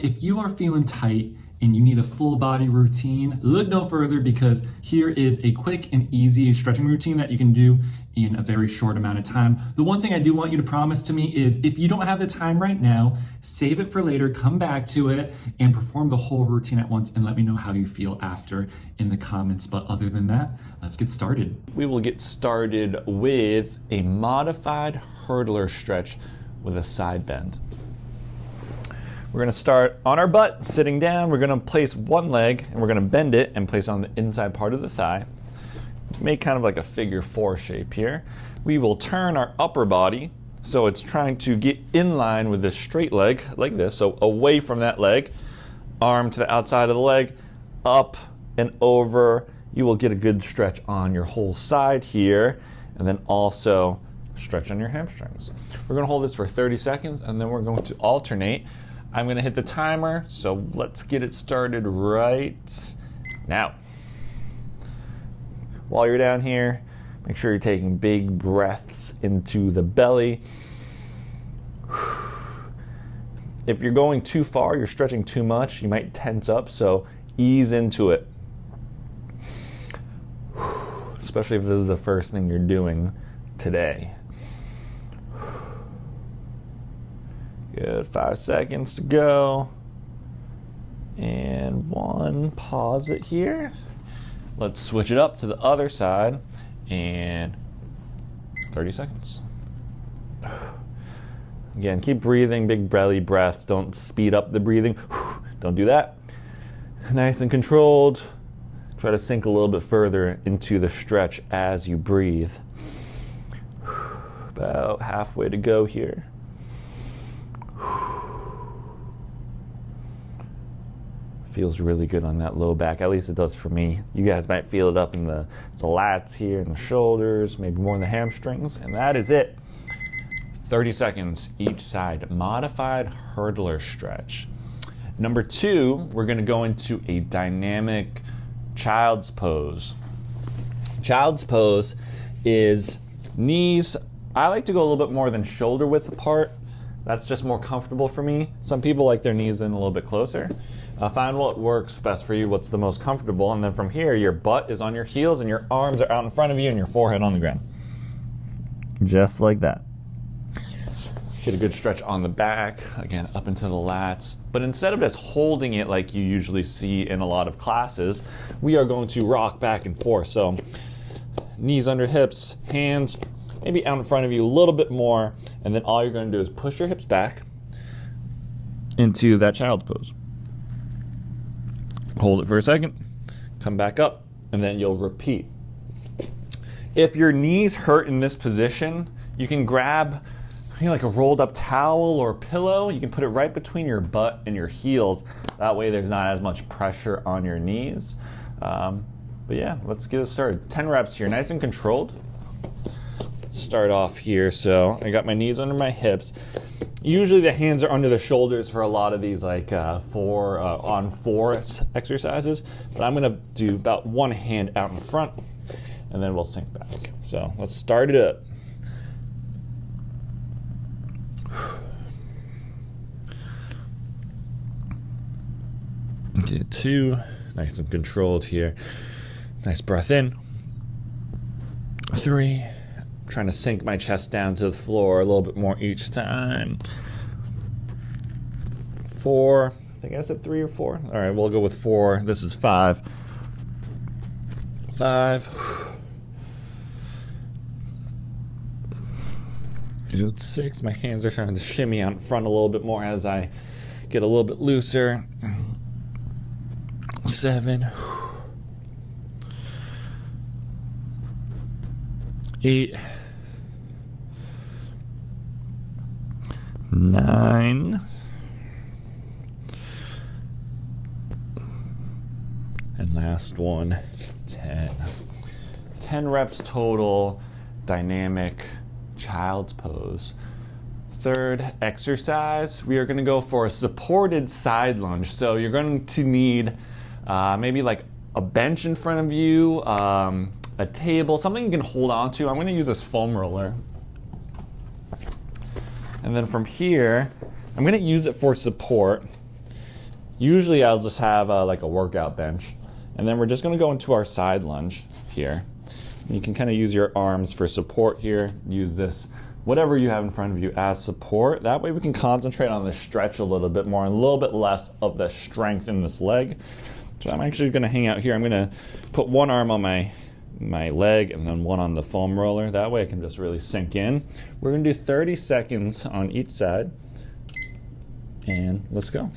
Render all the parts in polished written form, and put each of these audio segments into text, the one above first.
If you are feeling tight and you need a full body routine, look no further because here is a quick and easy stretching routine that you can do in a very short amount of time. The one thing I do want you to promise to me is if you don't have the time right now, save it for later, come back to it and perform the whole routine at once and let me know how you feel after in the comments. But other than that, let's get started. We will get started with a modified hurdler stretch with a side bend. We're going to start on our butt, sitting down. We're going to place one leg and we're going to bend it and place it on the inside part of the thigh. Make kind of like a figure 4 shape here. We will turn our upper body so it's trying to get in line with this straight leg like this, so away from that leg, arm to the outside of the leg, up and over. You will get a good stretch on your whole side here, and then also stretch on your hamstrings. We're going to hold this for 30 seconds and then we're going to alternate. I'm going to hit the timer, so let's get it started right now. While you're down here, make sure you're taking big breaths into the belly. If you're going too far, you're stretching too much, you might tense up, so ease into it. Especially if this is the first thing you're doing today. Good, 5 seconds to go. And 1, pause it here. Let's switch it up to the other side and 30 seconds. Again, keep breathing, big belly breaths. Don't speed up the breathing. Don't do that. Nice and controlled. Try to sink a little bit further into the stretch as you breathe. About halfway to go here. Feels really good on that low back, at least it does for me. You guys might feel it up in the lats here and the shoulders, maybe more in the hamstrings, and that is it. 30 seconds each side, modified hurdler stretch. Number 2, we're gonna go into a dynamic child's pose. Child's pose is knees, I like to go a little bit more than shoulder width apart. That's just more comfortable for me. Some people like their knees in a little bit closer. Find what works best for you, what's the most comfortable, and then from here, your butt is on your heels and your arms are out in front of you and your forehead on the ground. Just like that. Get a good stretch on the back, again, up into the lats. But instead of just holding it like you usually see in a lot of classes, we are going to rock back and forth. So knees under hips, hands maybe out in front of you a little bit more, and then all you're going to do is push your hips back into that child's pose. Hold it for a second, come back up, and then you'll repeat. If your knees hurt in this position, you can grab like a rolled up towel or a pillow. You can put it right between your butt and your heels. That way there's not as much pressure on your knees. But yeah, let's get it started. 10 reps here, nice and controlled. Start off here, so I got my knees under my hips. Usually the hands are under the shoulders for a lot of these like 4 on 4 exercises, but I'm gonna do about one hand out in front and then we'll sink back. So let's start it up. Okay, 2, nice and controlled here. Nice breath in. 3, trying to sink my chest down to the floor a little bit more each time. 4, I think I said 3 or 4. All right, we'll go with 4. This is 5. 5. Good. 6. My hands are starting to shimmy out in front a little bit more as I get a little bit looser. 7. 8. 9. And last one, 10. 10 reps total, dynamic child's pose. Third exercise, we are going to go for a supported side lunge. So you're going to need maybe like a bench in front of you, a table, something you can hold on to. I'm going to use this foam roller. And then from here, I'm going to use it for support. Usually I'll just have like a workout bench. And then we're just gonna go into our side lunge here. And you can kind of use your arms for support here. Use this, whatever you have in front of you as support. That way we can concentrate on the stretch a little bit more and a little bit less of the strength in this leg. So I'm actually gonna hang out here. I'm gonna put one arm on my leg and then one on the foam roller. That way I can just really sink in. We're gonna do 30 seconds on each side. And let's go.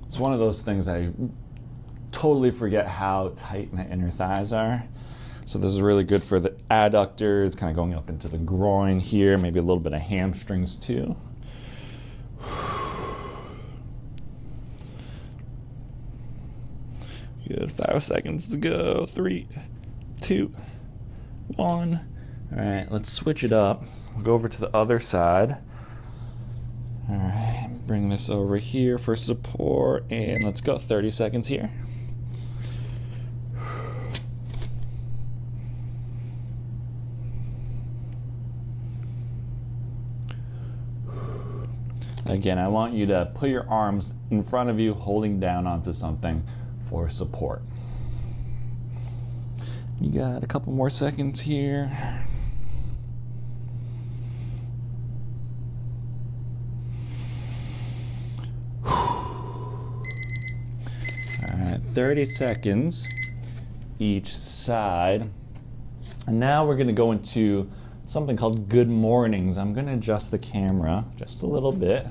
It's one of those things I totally forget how tight my inner thighs are. So this is really good for the adductors, kind of going up into the groin here, maybe a little bit of hamstrings too. Good, 5 seconds to go. 3, 2, 1. All right, let's switch it up. We'll go over to the other side. All right, bring this over here for support, and let's go 30 seconds here. Again, I want you to put your arms in front of you, holding down onto something for support. You got a couple more seconds here. All right, 30 seconds each side. And now we're going to go into something called good mornings. I'm going to adjust the camera just a little bit.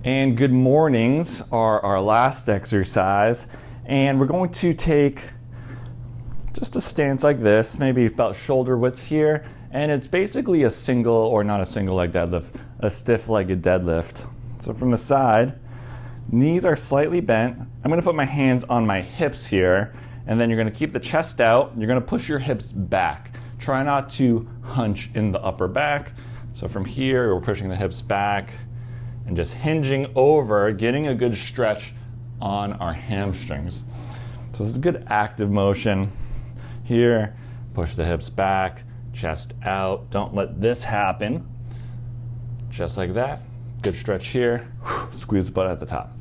And good mornings are our last exercise. And we're going to take just a stance like this, maybe about shoulder width here. And it's basically a single, or not a single leg deadlift, a stiff-legged deadlift. So from the side, knees are slightly bent. I'm going to put my hands on my hips here. And then you're going to keep the chest out. You're going to push your hips back. Try not to hunch in the upper back. So from here, we're pushing the hips back and just hinging over, getting a good stretch on our hamstrings. So this is a good active motion. Here, push the hips back, chest out. Don't let this happen. Just like that. Good stretch here. Squeeze the butt at the top.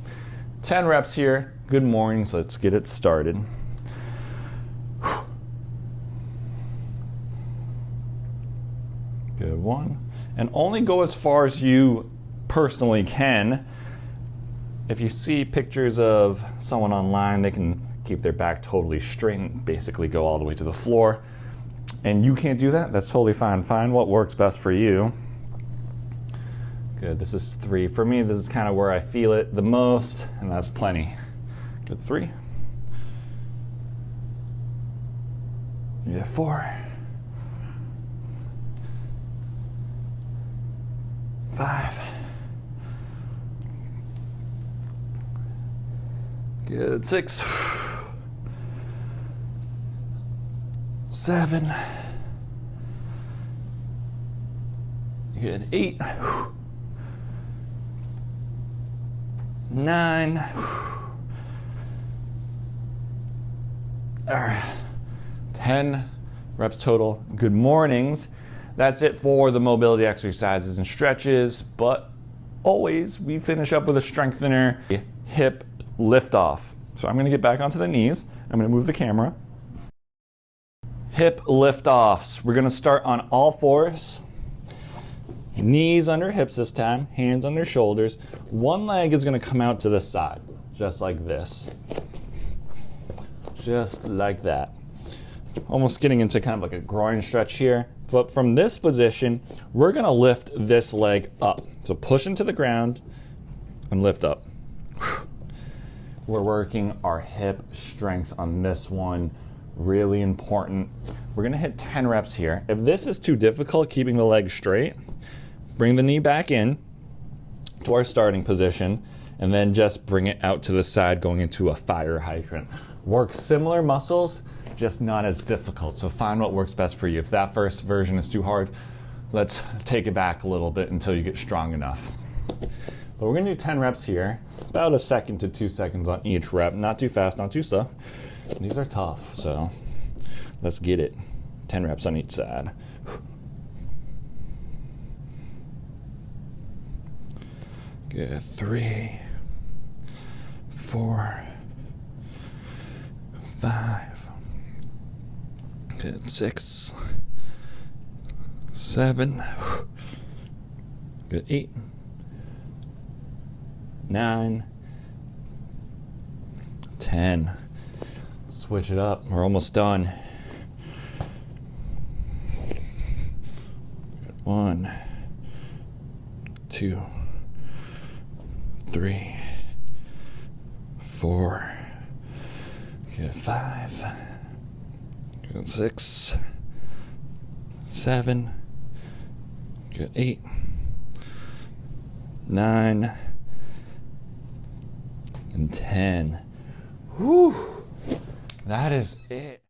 10 reps here. Good morning, so let's get it started. Good one. And only go as far as you personally can. If you see pictures of someone online, they can keep their back totally straight and basically go all the way to the floor. And you can't do that, that's totally fine. Find what works best for you. Good, this is 3. For me, this is kind of where I feel it the most, and that's plenty. Good, 3. Yeah, 4. 5. Good, 6. 7. Good, 8. 9. All right, 10 reps total. Good mornings. That's it for the mobility exercises and stretches, but always we finish up with a strengthener, hip lift off. So I'm gonna get back onto the knees. I'm gonna move the camera. Hip lift offs. We're gonna start on all fours. Knees under hips this time, hands under shoulders. One leg is gonna come out to the side, just like this. Just like that. Almost getting into kind of like a groin stretch here. But from this position, we're gonna lift this leg up. So push into the ground and lift up. We're working our hip strength on this one. Really important. We're gonna hit 10 reps here. If this is too difficult, keeping the leg straight, bring the knee back in to our starting position and then just bring it out to the side going into a fire hydrant. Work similar muscles, just not as difficult. So find what works best for you. If that first version is too hard, let's take it back a little bit until you get strong enough. But we're gonna do 10 reps here, about 1 second to 2 seconds on each rep. Not too fast, not too slow. These are tough, so let's get it. 10 reps on each side. Good. 3, 4, 5. Good. 6, 7. Good. 8, 9, 10. Switch it up. We're almost done. 1, 2, 3, 4. Good. 5. Good. 6, 7. Good. 8, 9, and 10. Whew. That is it.